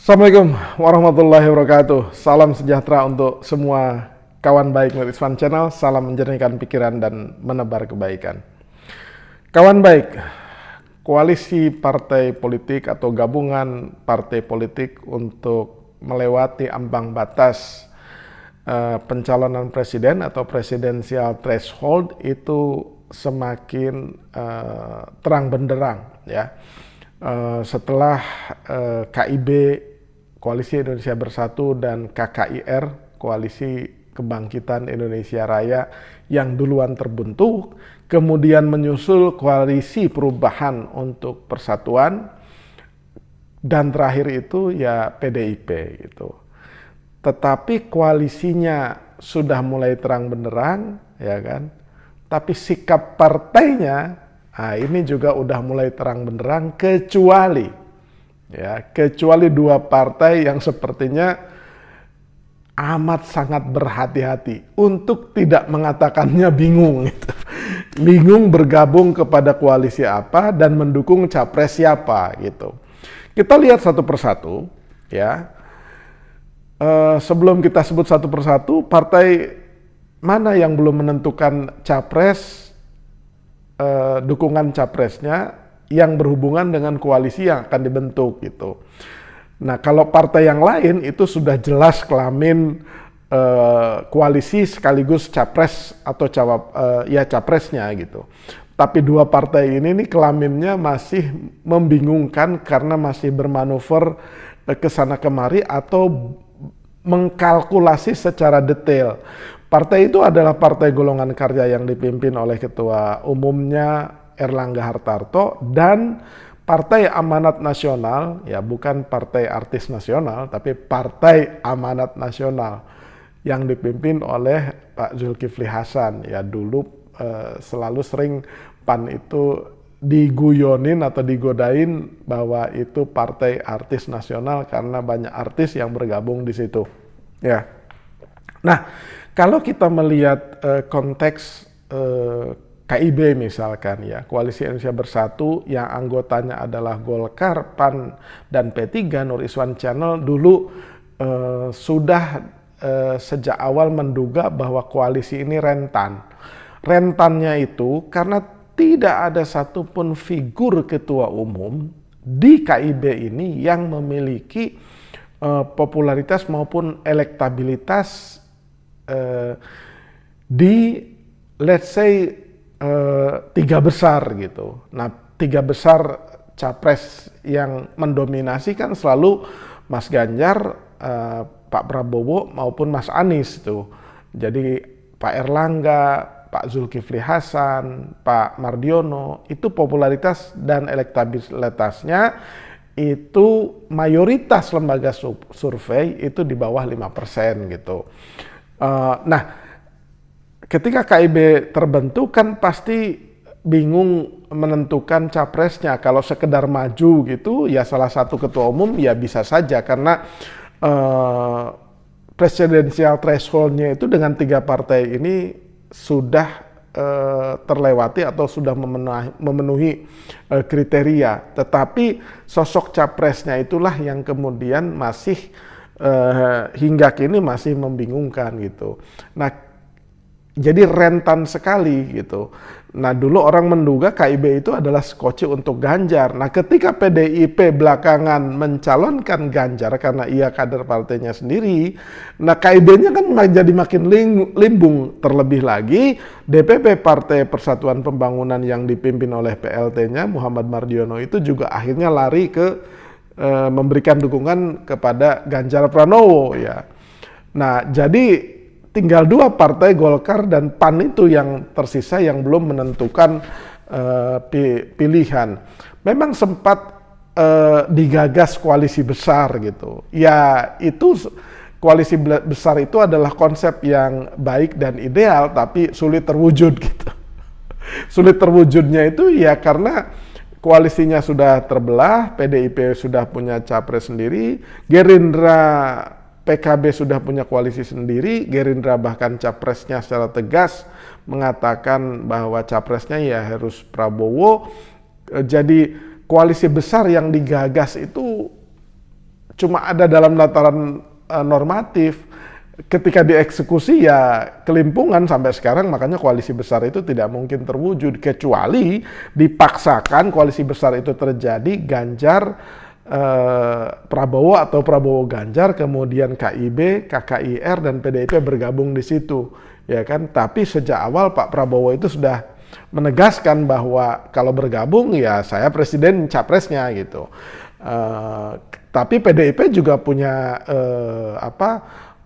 Assalamualaikum warahmatullahi wabarakatuh. Salam sejahtera untuk semua kawan baik Nurishwan Channel. Salam menjernihkan pikiran dan menebar kebaikan. Kawan baik, koalisi partai politik atau gabungan partai politik untuk melewati ambang batas pencalonan presiden atau presidensial threshold itu semakin terang benderang ya. Setelah KIB Koalisi Indonesia Bersatu dan KKIR Koalisi Kebangkitan Indonesia Raya yang duluan terbentuk, kemudian menyusul Koalisi Perubahan untuk Persatuan, dan terakhir itu ya PDIP gitu. Tetapi koalisinya sudah mulai terang benderang, ya kan? Tapi sikap partainya, ini juga udah mulai terang benderang, kecuali dua partai yang sepertinya amat sangat berhati-hati untuk tidak mengatakannya bingung gitu. Bingung bergabung kepada koalisi apa dan mendukung capres siapa gitu. Kita lihat satu persatu ya. Sebelum kita sebut satu persatu, partai mana yang belum menentukan capres, dukungan capresnya yang berhubungan dengan koalisi yang akan dibentuk gitu. Nah, kalau partai yang lain itu sudah jelas kelamin koalisi sekaligus capres atau capresnya gitu. Tapi dua partai ini nih kelaminnya masih membingungkan karena masih bermanuver ke sana kemari atau mengkalkulasi secara detail. Partai itu adalah Partai Golongan Karya yang dipimpin oleh Ketua Umumnya Erlangga Hartarto dan Partai Amanat Nasional, ya bukan Partai Artis Nasional, tapi Partai Amanat Nasional yang dipimpin oleh Pak Zulkifli Hasan. Ya dulu selalu sering PAN itu diguyonin atau digodain bahwa itu Partai Artis Nasional karena banyak artis yang bergabung di situ. Ya. Nah, kalau kita melihat konteks KIB misalkan ya, Koalisi Indonesia Bersatu yang anggotanya adalah Golkar, PAN, dan P3, Nurishwan Channel dulu sudah sejak awal menduga bahwa koalisi ini rentan. Rentannya itu karena tidak ada satupun figur ketua umum di KIB ini yang memiliki popularitas maupun elektabilitas di let's say tiga besar gitu. Nah, tiga besar capres yang mendominasi kan selalu Mas Ganjar, Pak Prabowo maupun Mas Anies tuh. Jadi Pak Erlangga, Pak Zulkifli Hasan, Pak Mardiono itu popularitas dan elektabilitasnya itu mayoritas lembaga survei itu di bawah 5% gitu. Nah, ketika KIB terbentuk kan pasti bingung menentukan capresnya. Kalau sekedar maju gitu ya salah satu ketua umum ya bisa saja karena presidensial threshold-nya itu dengan tiga partai ini sudah terlewati atau sudah memenuhi kriteria. Tetapi sosok capresnya itulah yang kemudian masih hingga kini masih membingungkan gitu. Nah, jadi rentan sekali gitu. Nah, dulu orang menduga KIB itu adalah skoci untuk Ganjar. Nah, ketika PDIP belakangan mencalonkan Ganjar karena ia kader partainya sendiri, nah KIB-nya kan jadi makin limbung. Terlebih lagi, DPP Partai Persatuan Pembangunan yang dipimpin oleh PLT-nya Muhammad Mardiono itu juga akhirnya lari ke memberikan dukungan kepada Ganjar Pranowo ya. Nah, jadi tinggal dua partai Golkar dan PAN itu yang tersisa yang belum menentukan pilihan. Memang sempat digagas koalisi besar gitu. Ya itu koalisi besar itu adalah konsep yang baik dan ideal tapi sulit terwujud gitu. Sulit terwujudnya itu ya karena koalisinya sudah terbelah, PDIP sudah punya capres sendiri, Gerindra PKB sudah punya koalisi sendiri, Gerindra bahkan capresnya secara tegas mengatakan bahwa capresnya ya harus Prabowo. Jadi koalisi besar yang digagas itu cuma ada dalam dataran normatif. Ketika dieksekusi ya kelimpungan sampai sekarang, makanya koalisi besar itu tidak mungkin terwujud kecuali dipaksakan koalisi besar itu terjadi Ganjar Prabowo atau Prabowo Ganjar, kemudian KIB, KKIR dan PDIP bergabung di situ, ya kan. Tapi sejak awal Pak Prabowo itu sudah menegaskan bahwa kalau bergabung ya saya presiden capresnya gitu. Tapi PDIP juga punya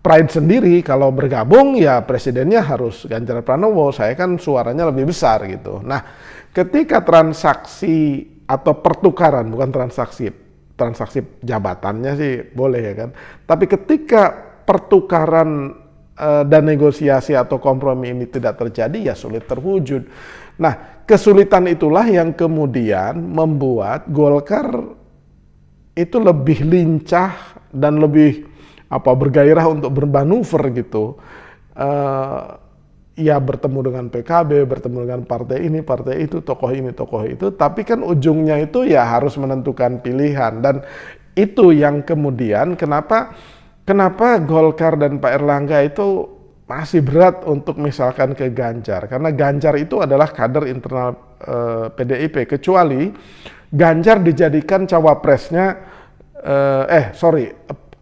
pride sendiri, kalau bergabung ya presidennya harus Ganjar Pranowo, saya kan suaranya lebih besar gitu. Nah, ketika transaksi atau pertukaran, bukan transaksi jabatannya sih boleh ya kan, tapi ketika pertukaran dan negosiasi atau kompromi ini tidak terjadi ya sulit terwujud. Nah, kesulitan itulah yang kemudian membuat Golkar itu lebih lincah dan lebih bergairah untuk bermanuver gitu. Ya bertemu dengan PKB, bertemu dengan partai ini, partai itu, tokoh ini, tokoh itu, tapi kan ujungnya itu ya harus menentukan pilihan. Dan itu yang kemudian kenapa Golkar dan Pak Erlangga itu masih berat untuk misalkan ke Ganjar, karena Ganjar itu adalah kader internal PDIP, kecuali Ganjar dijadikan cawapresnya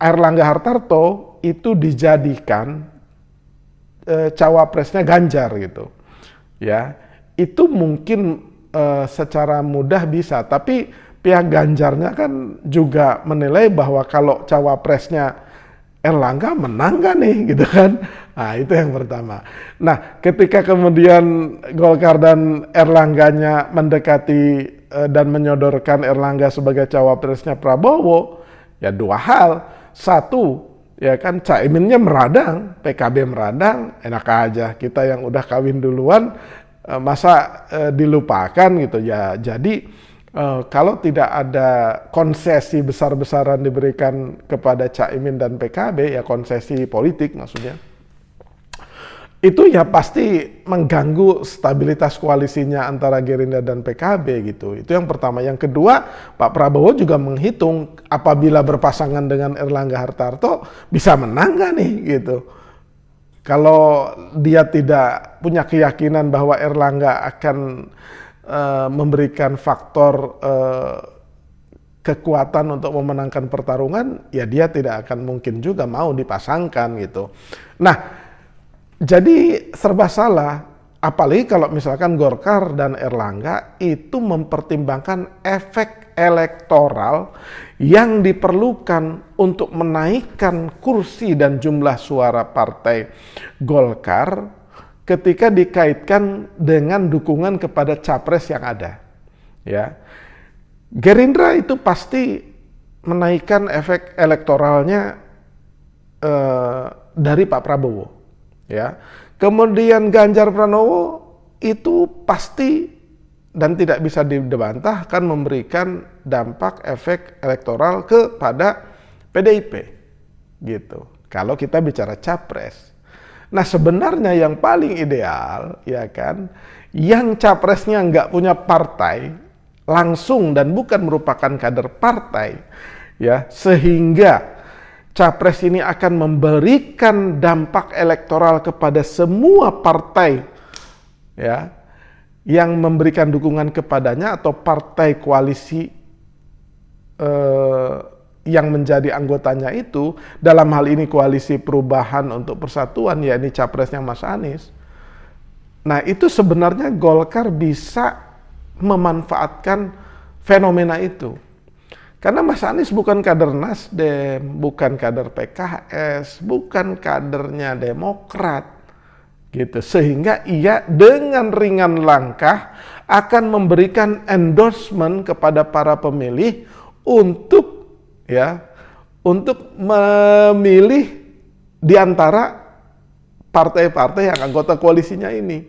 Airlangga Hartarto itu dijadikan cawapresnya Ganjar gitu, ya itu mungkin secara mudah bisa, tapi pihak Ganjarnya kan juga menilai bahwa kalau cawapresnya Erlangga menang gak nih gitu kan. Nah itu yang pertama. Nah ketika kemudian Golkar dan Erlangganya mendekati dan menyodorkan Erlangga sebagai cawapresnya Prabowo, ya dua hal. Satu, ya kan Caiminnya meradang, PKB meradang, enak aja kita yang udah kawin duluan masa dilupakan gitu ya. Jadi kalau tidak ada konsesi besar-besaran diberikan kepada Caimin dan PKB, ya konsesi politik maksudnya, itu ya pasti mengganggu stabilitas koalisinya antara Gerindra dan PKB gitu. Itu yang pertama. Yang kedua, Pak Prabowo juga menghitung apabila berpasangan dengan Erlangga Hartarto bisa menang gak nih gitu. Kalau dia tidak punya keyakinan bahwa Erlangga akan memberikan faktor kekuatan untuk memenangkan pertarungan, ya dia tidak akan mungkin juga mau dipasangkan gitu. Nah, jadi serba salah, apalagi kalau misalkan Golkar dan Erlangga itu mempertimbangkan efek elektoral yang diperlukan untuk menaikkan kursi dan jumlah suara partai Golkar ketika dikaitkan dengan dukungan kepada capres yang ada. Ya, Gerindra itu pasti menaikkan efek elektoralnya dari Pak Prabowo. Ya, kemudian Ganjar Pranowo itu pasti dan tidak bisa dibantah akan memberikan dampak efek elektoral kepada PDIP gitu. Kalau kita bicara capres. Nah sebenarnya yang paling ideal ya kan, yang capresnya nggak punya partai langsung dan bukan merupakan kader partai, ya sehingga capres ini akan memberikan dampak elektoral kepada semua partai, ya, yang memberikan dukungan kepadanya atau partai koalisi yang menjadi anggotanya itu, dalam hal ini Koalisi Perubahan untuk Persatuan, ya ini capresnya Mas Anies. Nah itu sebenarnya Golkar bisa memanfaatkan fenomena itu. Karena Mas Anies bukan kader Nasdem, bukan kader PKS, bukan kadernya Demokrat, gitu. Sehingga ia dengan ringan langkah akan memberikan endorsement kepada para pemilih untuk memilih di antara partai-partai yang anggota koalisinya ini.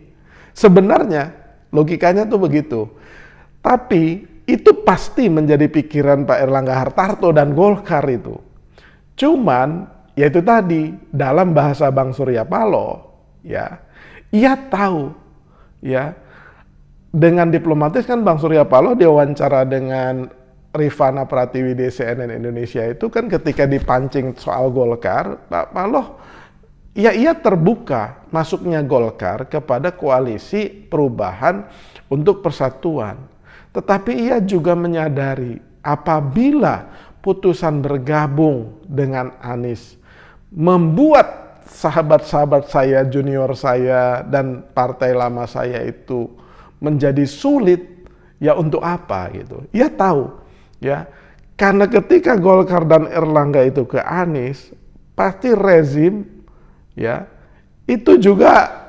Sebenarnya logikanya tuh begitu. Tapi itu pasti menjadi pikiran Pak Erlangga Hartarto dan Golkar itu. Cuman, ya itu tadi, dalam bahasa Bang Surya Paloh, ya, ia tahu, ya, dengan diplomatis kan Bang Surya Paloh diwawancara dengan Rifana Pratiwi di CNN Indonesia itu kan ketika dipancing soal Golkar, Pak Paloh ya ia terbuka masuknya Golkar kepada koalisi perubahan untuk persatuan. Tetapi ia juga menyadari apabila putusan bergabung dengan Anies membuat sahabat-sahabat saya, junior saya, dan partai lama saya itu menjadi sulit, ya untuk apa gitu. Ia tahu, ya, karena ketika Golkar dan Erlangga itu ke Anies, pasti rezim, ya, itu juga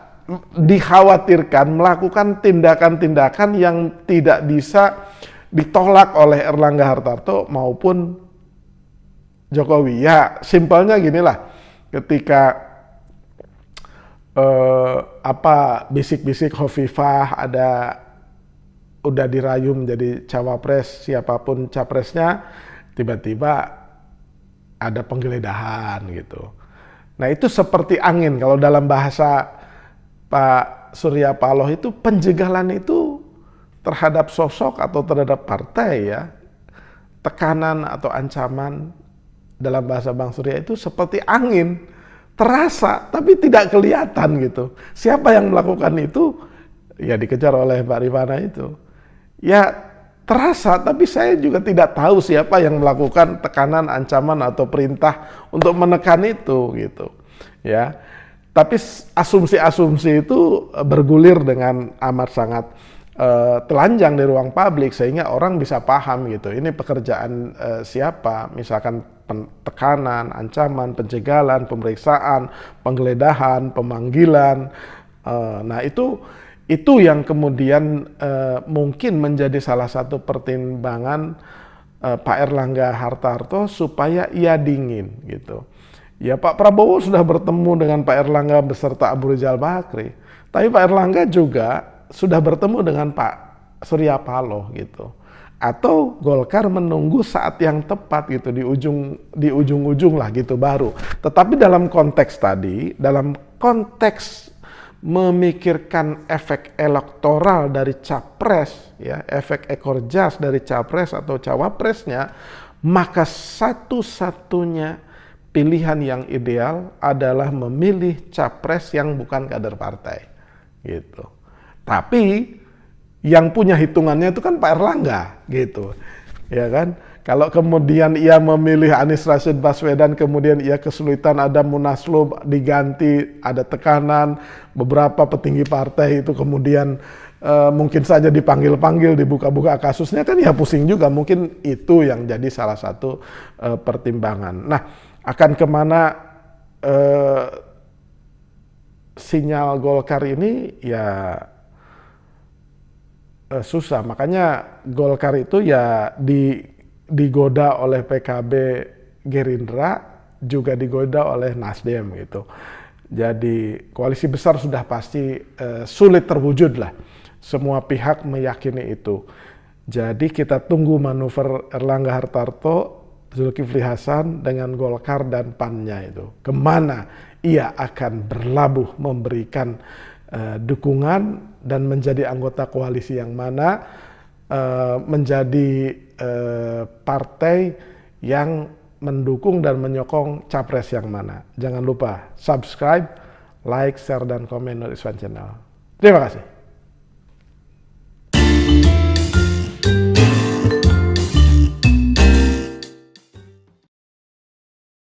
dikhawatirkan melakukan tindakan-tindakan yang tidak bisa ditolak oleh Erlangga Hartarto maupun Jokowi. Ya, simpelnya ginilah, ketika bisik-bisik Hovifah udah dirayu menjadi cawapres, siapapun capresnya, tiba-tiba ada penggeledahan gitu. Nah itu seperti angin, kalau dalam bahasa Pak Surya Paloh itu penjegalan itu terhadap sosok atau terhadap partai, ya, tekanan atau ancaman dalam bahasa Bang Surya itu seperti angin, terasa tapi tidak kelihatan gitu. Siapa yang melakukan itu? Ya dikejar oleh Mbak Rifana itu. Ya terasa, tapi saya juga tidak tahu siapa yang melakukan tekanan, ancaman atau perintah untuk menekan itu gitu. Ya. Tapi asumsi-asumsi itu bergulir dengan amat sangat telanjang di ruang publik sehingga orang bisa paham gitu. Ini pekerjaan siapa? Misalkan tekanan, ancaman, pencegalan, pemeriksaan, penggeledahan, pemanggilan. Nah itu yang kemudian mungkin menjadi salah satu pertimbangan Pak Erlangga Hartarto supaya ia dingin gitu. Ya Pak Prabowo sudah bertemu dengan Pak Erlangga beserta Abu Rizal Bakri, tapi Pak Erlangga juga sudah bertemu dengan Pak Surya Paloh gitu. Atau Golkar menunggu saat yang tepat gitu di ujung-ujung lah gitu baru. Tetapi dalam konteks tadi, dalam konteks memikirkan efek elektoral dari capres, ya, efek ekor jas dari capres atau cawapresnya, maka satu-satunya pilihan yang ideal adalah memilih capres yang bukan kader partai, gitu. Tapi yang punya hitungannya itu kan Pak Erlangga, gitu, ya kan? Kalau kemudian ia memilih Anies Rashid Baswedan, kemudian ia kesulitan, ada munaslup diganti, ada tekanan, beberapa petinggi partai itu kemudian mungkin saja dipanggil-panggil, dibuka-buka kasusnya, kan ya pusing juga. Mungkin itu yang jadi salah satu pertimbangan. Nah, akan kemana sinyal Golkar ini ya susah. Makanya Golkar itu ya digoda oleh PKB, Gerindra, juga digoda oleh Nasdem gitu. Jadi koalisi besar sudah pasti sulit terwujud lah. Semua pihak meyakini itu. Jadi kita tunggu manuver Erlangga Hartarto, Zulkifli Hasan dengan Golkar dan PAN-nya itu. Kemana ia akan berlabuh memberikan dukungan dan menjadi anggota koalisi yang mana, menjadi partai yang mendukung dan menyokong capres yang mana. Jangan lupa subscribe, like, share, dan komen Nur Iswan Channel. Terima kasih.